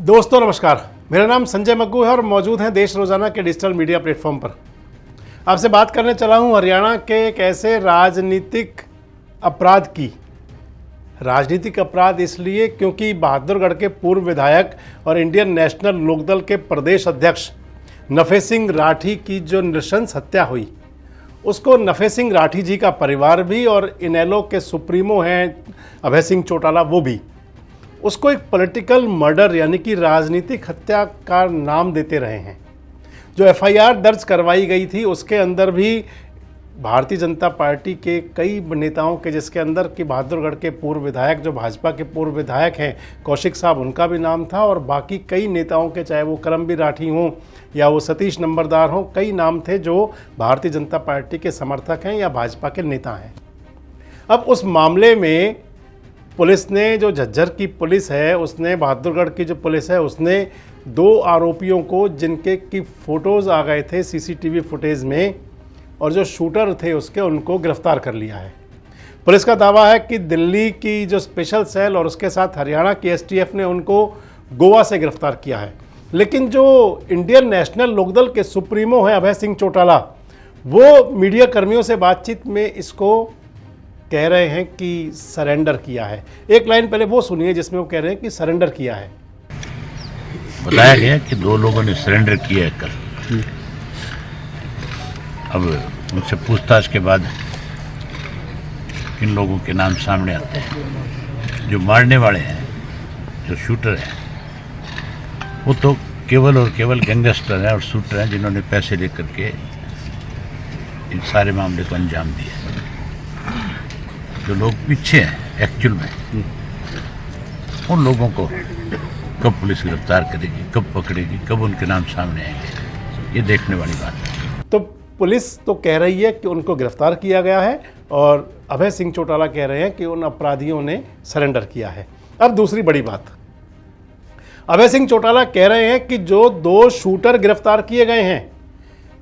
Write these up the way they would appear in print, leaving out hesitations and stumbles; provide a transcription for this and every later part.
दोस्तों नमस्कार, मेरा नाम संजय मग्गू है और मौजूद हैं देश रोजाना के डिजिटल मीडिया प्लेटफॉर्म पर। आपसे बात करने चला हूं हरियाणा के एक ऐसे राजनीतिक अपराध की। राजनीतिक अपराध इसलिए क्योंकि बहादुरगढ़ के पूर्व विधायक और इंडियन नेशनल लोकदल के प्रदेश अध्यक्ष नफे सिंह राठी की जो नृशंस हत्या हुई, उसको नफे सिंह राठी जी का परिवार भी और इनेलो के सुप्रीमो हैं अभय सिंह चौटाला वो भी उसको एक पॉलिटिकल मर्डर यानी कि राजनीतिक हत्या का नाम देते रहे हैं। जो एफआईआर दर्ज करवाई गई थी उसके अंदर भी भारतीय जनता पार्टी के कई नेताओं के, जिसके अंदर कि बहादुरगढ़ के पूर्व विधायक जो भाजपा के पूर्व विधायक हैं कौशिक साहब, उनका भी नाम था और बाकी कई नेताओं के, चाहे वो करमबीर राठी हों या वो सतीश नंबरदार हों, कई नाम थे जो भारतीय जनता पार्टी के समर्थक हैं या भाजपा के नेता हैं। अब उस मामले में पुलिस ने, जो झज्जर की पुलिस है उसने, बहादुरगढ़ की जो पुलिस है उसने 2 आरोपियों को, जिनके की फ़ोटोज़ आ गए थे सीसीटीवी फुटेज में और जो शूटर थे उसके, उनको गिरफ्तार कर लिया है। पुलिस का दावा है कि दिल्ली की जो स्पेशल सेल और उसके साथ हरियाणा की एसटीएफ ने उनको गोवा से गिरफ्तार किया है। लेकिन जो इंडियन नेशनल लोकदल के सुप्रीमो हैं अभय सिंह चौटाला, वो मीडिया कर्मियों से बातचीत में इसको कह रहे हैं कि सरेंडर किया है। एक लाइन पहले वो सुनिए जिसमें वो कह रहे हैं कि सरेंडर किया है। बताया गया कि 2 लोगों ने सरेंडर किया है कल। अब उनसे पूछताछ के बाद किन लोगों के नाम सामने आते हैं। जो मारने वाले हैं, जो शूटर हैं, वो तो केवल और केवल गैंगस्टर हैं और शूटर हैं जिन्होंने पैसे लेकर के इन सारे मामले को अंजाम दिया। जो लोग पीछे हैं एक्चुअल में, उन लोगों को कब पुलिस गिरफ्तार करेगी, कब पकड़ेगी, कब उनके नाम सामने आएंगे, ये देखने वाली बात है। तो पुलिस तो कह रही है कि उनको गिरफ्तार किया गया है और अभय सिंह चौटाला कह रहे हैं कि उन अपराधियों ने सरेंडर किया है। अब दूसरी बड़ी बात, अभय सिंह चौटाला कह रहे हैं कि जो 2 शूटर गिरफ्तार किए गए हैं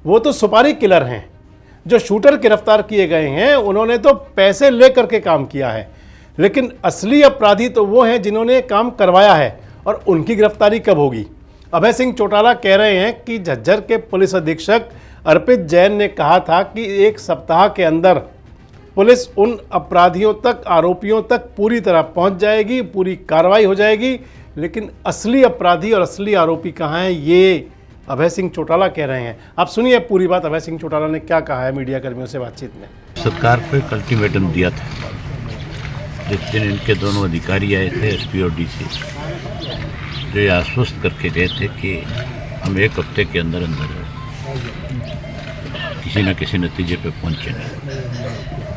वो तो सुपारी किलर हैं। जो शूटर गिरफ्तार किए गए हैं उन्होंने तो पैसे लेकर के काम किया है, लेकिन असली अपराधी तो वो हैं जिन्होंने काम करवाया है और उनकी गिरफ्तारी कब होगी। अभय सिंह चौटाला कह रहे हैं कि झज्जर के पुलिस अधीक्षक अर्पित जैन ने कहा था कि 1 सप्ताह के अंदर पुलिस उन अपराधियों तक, आरोपियों तक पूरी तरह पहुंच जाएगी, पूरी कार्रवाई हो जाएगी। लेकिन असली अपराधी और असली आरोपी कहाँ हैं, ये अभय सिंह चौटाला कह रहे हैं। आप सुनिए पूरी बात अभय सिंह चौटाला ने क्या कहा है मीडिया कर्मियों से बातचीत में। सरकार को एक अल्टीमेटम दिया था जिस दिन इनके दोनों अधिकारी आए थे, एसपी और डीसी, जो ये आश्वस्त करके गए थे कि हम 1 हफ्ते के अंदर अंदर किसी न किसी नतीजे पे पहुंचेंगे।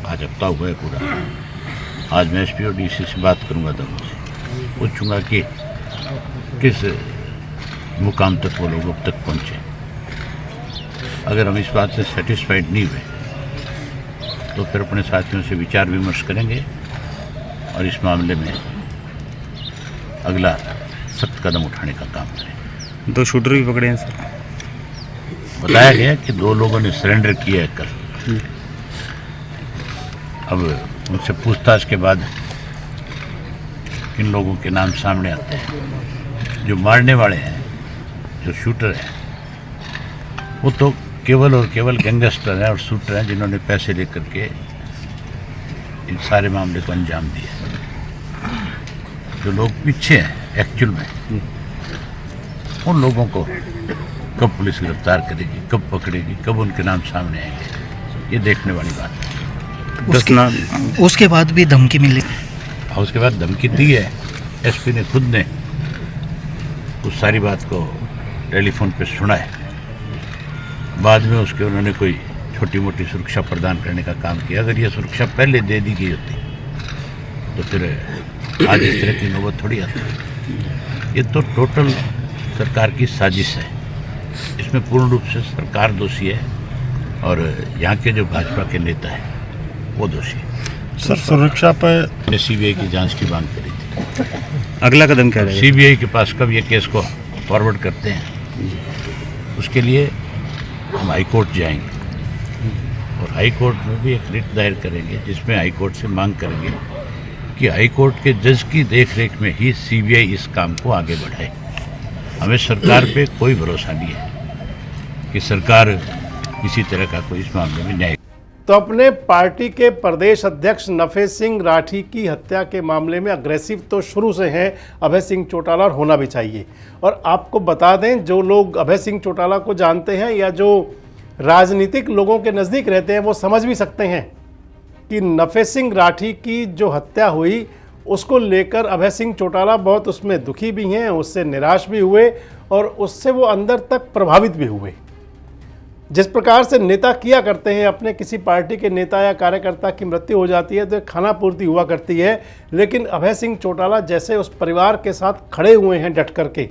आज हफ्ता हुआ है पूरा। आज मैं एसपी और डीसी से बात करूंगा, दोनों से पूछूंगा कि किस मुकाम तक वो लोग अब तक पहुँचे। अगर हम इस बात से सेटिस्फाइड नहीं हुए तो फिर अपने साथियों से विचार विमर्श करेंगे और इस मामले में अगला सख्त कदम उठाने का काम करेंगे। 2 शूटर भी पकड़े हैं सर। बताया गया कि 2 लोगों ने सरेंडर किया है कल। अब उनसे पूछताछ के बाद किन लोगों के नाम सामने आते हैं। जो मारने वाले हैं, जो शूटर हैं, वो तो केवल और केवल गैंगस्टर हैं और शूटर हैं जिन्होंने पैसे लेकर के इन सारे मामले को अंजाम दिया। जो लोग पीछे हैं एक्चुअल में, उन लोगों को कब पुलिस गिरफ्तार करेगी, कब पकड़ेगी, कब उनके नाम सामने आएंगे, ये देखने वाली बात है। उसके बाद भी धमकी मिली और उसके बाद धमकी दी है। एसपी ने खुद ने उस सारी बात को टेलीफोन पे सुना है। बाद में उसके उन्होंने कोई छोटी मोटी सुरक्षा प्रदान करने का काम किया। अगर ये सुरक्षा पहले दे दी गई होती तो फिर आज इस तरह की नौबत थोड़ी आती। ये तो टोटल सरकार की साजिश है। इसमें पूर्ण रूप से सरकार दोषी है और यहाँ के जो भाजपा के नेता हैं वो दोषी है। सर, सुरक्षा पर सीबीआई की जांच की मांग करी थी। अगला कदम क्या रहेगा? सीबीआई के पास कब ये केस को फॉरवर्ड करते हैं, उसके लिए हम हाई कोर्ट जाएंगे और हाई कोर्ट में भी एक रिट दायर करेंगे जिसमें हाई कोर्ट से मांग करेंगे कि हाई कोर्ट के जज की देखरेख में ही सीबीआई इस काम को आगे बढ़ाए। हमें सरकार पे कोई भरोसा नहीं है कि सरकार किसी तरह का कोई इस मामले में न्याय। तो अपने पार्टी के प्रदेश अध्यक्ष नफे सिंह राठी की हत्या के मामले में अग्रेसिव तो शुरू से हैं अभय सिंह चौटाला, और होना भी चाहिए। और आपको बता दें, जो लोग अभय सिंह चौटाला को जानते हैं या जो राजनीतिक लोगों के नज़दीक रहते हैं वो समझ भी सकते हैं कि नफे सिंह राठी की जो हत्या हुई उसको लेकर अभय सिंह चौटाला बहुत उसमें दुखी भी हैं, उससे निराश भी हुए और उससे वो अंदर तक प्रभावित भी हुए। जिस प्रकार से नेता किया करते हैं, अपने किसी पार्टी के नेता या कार्यकर्ता की मृत्यु हो जाती है तो खाना पूर्ति हुआ करती है, लेकिन अभय सिंह चौटाला जैसे उस परिवार के साथ खड़े हुए हैं डट करके,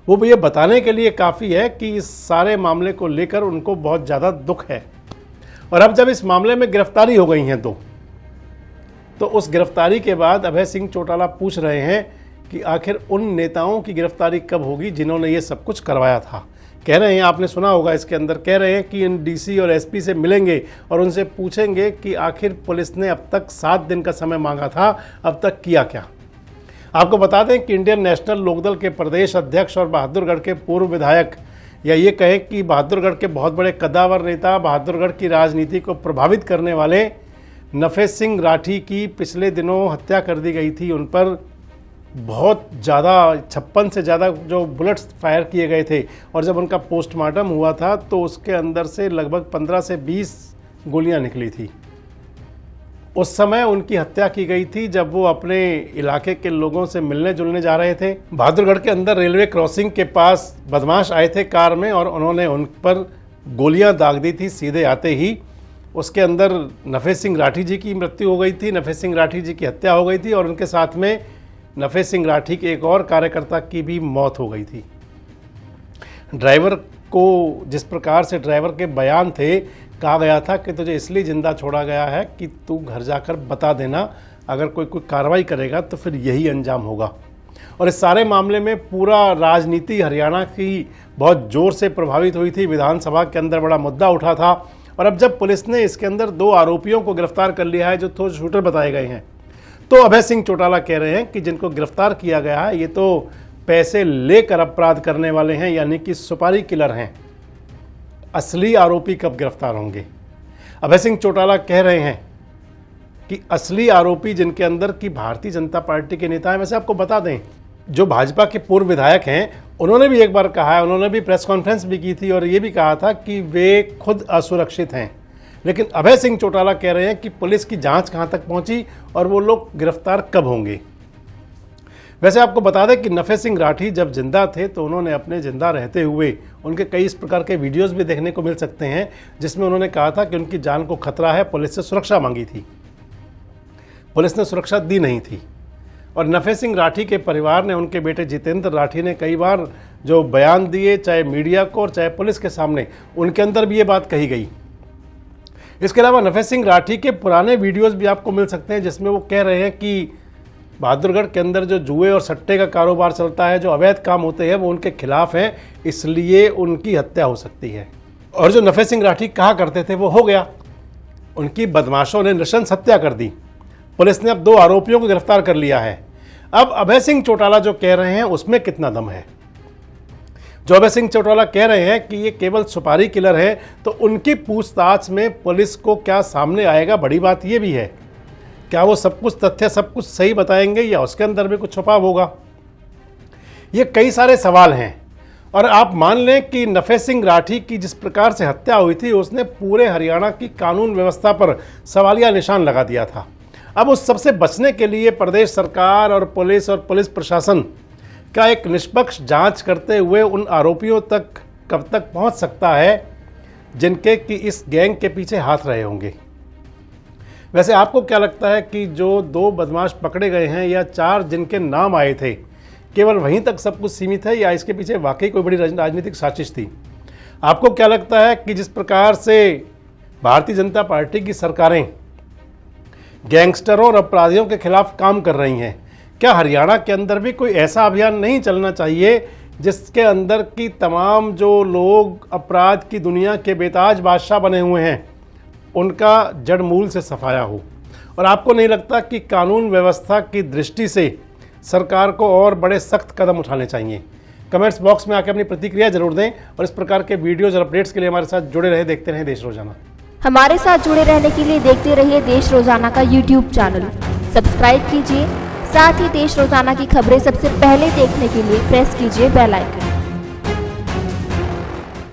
वो भी ये बताने के लिए काफ़ी है कि इस सारे मामले को लेकर उनको बहुत ज़्यादा दुख है। और अब जब इस मामले में गिरफ्तारी हो गई हैं तो उस गिरफ्तारी के बाद अभय सिंह चौटाला पूछ रहे हैं कि आखिर उन नेताओं की गिरफ्तारी कब होगी जिन्होंने ये सब कुछ करवाया था। कह रहे हैं, आपने सुना होगा इसके अंदर, कह रहे हैं कि इन डीसी और एसपी से मिलेंगे और उनसे पूछेंगे कि आखिर पुलिस ने अब तक 7 दिन का समय मांगा था, अब तक किया क्या। आपको बता दें कि इंडियन नेशनल लोकदल के प्रदेश अध्यक्ष और बहादुरगढ़ के पूर्व विधायक, या ये कहें कि बहादुरगढ़ के बहुत बड़े कद्दावर नेता, बहादुरगढ़ की राजनीति को प्रभावित करने वाले नफे सिंह राठी की पिछले दिनों हत्या कर दी गई थी। उन पर बहुत ज़्यादा 56 से ज़्यादा जो बुलेट्स फायर किए गए थे, और जब उनका पोस्टमार्टम हुआ था तो उसके अंदर से लगभग 15 से 20 गोलियां निकली थी। उस समय उनकी हत्या की गई थी जब वो अपने इलाके के लोगों से मिलने जुलने जा रहे थे। बहादुरगढ़ के अंदर रेलवे क्रॉसिंग के पास बदमाश आए थे कार में और उन्होंने उन पर गोलियां दाग दी थी सीधे आते ही। उसके अंदर नफे सिंह राठी जी की मृत्यु हो गई थी, नफे सिंह राठी जी की हत्या हो गई थी और उनके साथ में नफे सिंह राठी के एक और कार्यकर्ता की भी मौत हो गई थी। ड्राइवर को, जिस प्रकार से ड्राइवर के बयान थे, कहा गया था कि तुझे इसलिए ज़िंदा छोड़ा गया है कि तू घर जाकर बता देना, अगर कोई कार्रवाई करेगा तो फिर यही अंजाम होगा। और इस सारे मामले में पूरा राजनीति हरियाणा की बहुत ज़ोर से प्रभावित हुई थी। विधानसभा के अंदर बड़ा मुद्दा उठा था और अब जब पुलिस ने इसके अंदर 2 आरोपियों को गिरफ्तार कर लिया है जो तो शूटर बताए गए हैं, तो अभय सिंह चौटाला कह रहे हैं कि जिनको गिरफ्तार किया गया है ये तो पैसे लेकर अपराध करने वाले हैं, यानी कि सुपारी किलर हैं। असली आरोपी कब गिरफ्तार होंगे? अभय सिंह चौटाला कह रहे हैं कि असली आरोपी जिनके अंदर की भारतीय जनता पार्टी के नेता हैं। वैसे आपको बता दें, जो भाजपा के पूर्व विधायक हैं उन्होंने भी एक बार कहा है, उन्होंने भी प्रेस कॉन्फ्रेंस भी की थी और ये भी कहा था कि वे खुद असुरक्षित हैं। लेकिन अभय सिंह चौटाला कह रहे हैं कि पुलिस की जांच कहां तक पहुंची और वो लोग गिरफ्तार कब होंगे। वैसे आपको बता दें कि नफे सिंह राठी जब जिंदा थे तो उन्होंने अपने जिंदा रहते हुए, उनके कई इस प्रकार के वीडियोस भी देखने को मिल सकते हैं जिसमें उन्होंने कहा था कि उनकी जान को खतरा है, पुलिस से सुरक्षा मांगी थी, पुलिस ने सुरक्षा दी नहीं थी। और नफे सिंह राठी के परिवार ने, उनके बेटे जितेंद्र राठी ने कई बार जो बयान दिए, चाहे मीडिया को और चाहे पुलिस के सामने, उनके अंदर भी ये बात कही गई। इसके अलावा नफे सिंह राठी के पुराने वीडियोस भी आपको मिल सकते हैं जिसमें वो कह रहे हैं कि बहादुरगढ़ के अंदर जो जुए और सट्टे का कारोबार चलता है, जो अवैध काम होते हैं, वो उनके खिलाफ हैं, इसलिए उनकी हत्या हो सकती है। और जो नफे सिंह राठी कहा करते थे वो हो गया, उनकी बदमाशों ने नृशंस हत्या कर दी। पुलिस ने अब 2 आरोपियों को गिरफ्तार कर लिया है। अब अभय सिंह चौटाला जो कह रहे हैं उसमें कितना दम है? जो अभय सिंह चौटाला कह रहे हैं कि ये केवल सुपारी किलर है, तो उनकी पूछताछ में पुलिस को क्या सामने आएगा? बड़ी बात ये भी है, क्या वो सब कुछ तथ्य, सब कुछ सही बताएंगे या उसके अंदर भी कुछ छुपा होगा? ये कई सारे सवाल हैं। और आप मान लें कि नफे सिंह राठी की जिस प्रकार से हत्या हुई थी उसने पूरे हरियाणा की कानून व्यवस्था पर सवालिया निशान लगा दिया था। अब उस सबसे बचने के लिए प्रदेश सरकार और पुलिस प्रशासन का एक निष्पक्ष जांच करते हुए उन आरोपियों तक कब तक पहुंच सकता है जिनके कि इस गैंग के पीछे हाथ रहे होंगे। वैसे आपको क्या लगता है कि जो 2 बदमाश पकड़े गए हैं या 4 जिनके नाम आए थे, केवल वहीं तक सब कुछ सीमित है या इसके पीछे वाकई कोई बड़ी राजनीतिक साजिश थी? आपको क्या लगता है कि जिस प्रकार से भारतीय जनता पार्टी की सरकारें गैंगस्टरों और अपराधियों के खिलाफ काम कर रही हैं, क्या हरियाणा के अंदर भी कोई ऐसा अभियान नहीं चलना चाहिए जिसके अंदर की तमाम जो लोग अपराध की दुनिया के बेताज बादशाह बने हुए हैं उनका जड़ मूल से सफाया हो? और आपको नहीं लगता कि कानून व्यवस्था की दृष्टि से सरकार को और बड़े सख्त कदम उठाने चाहिए? कमेंट्स बॉक्स में आकर अपनी प्रतिक्रिया जरूर दें और इस प्रकार के वीडियोज और अपडेट्स के लिए हमारे साथ जुड़े रहे, देखते रहें देश रोजाना। हमारे साथ जुड़े रहने के लिए देखते रहिए देश रोजाना का यूट्यूब चैनल सब्सक्राइब कीजिए। साथ ही देश रोजाना की खबरें सबसे पहले देखने के लिए प्रेस कीजिए बेल आइकन।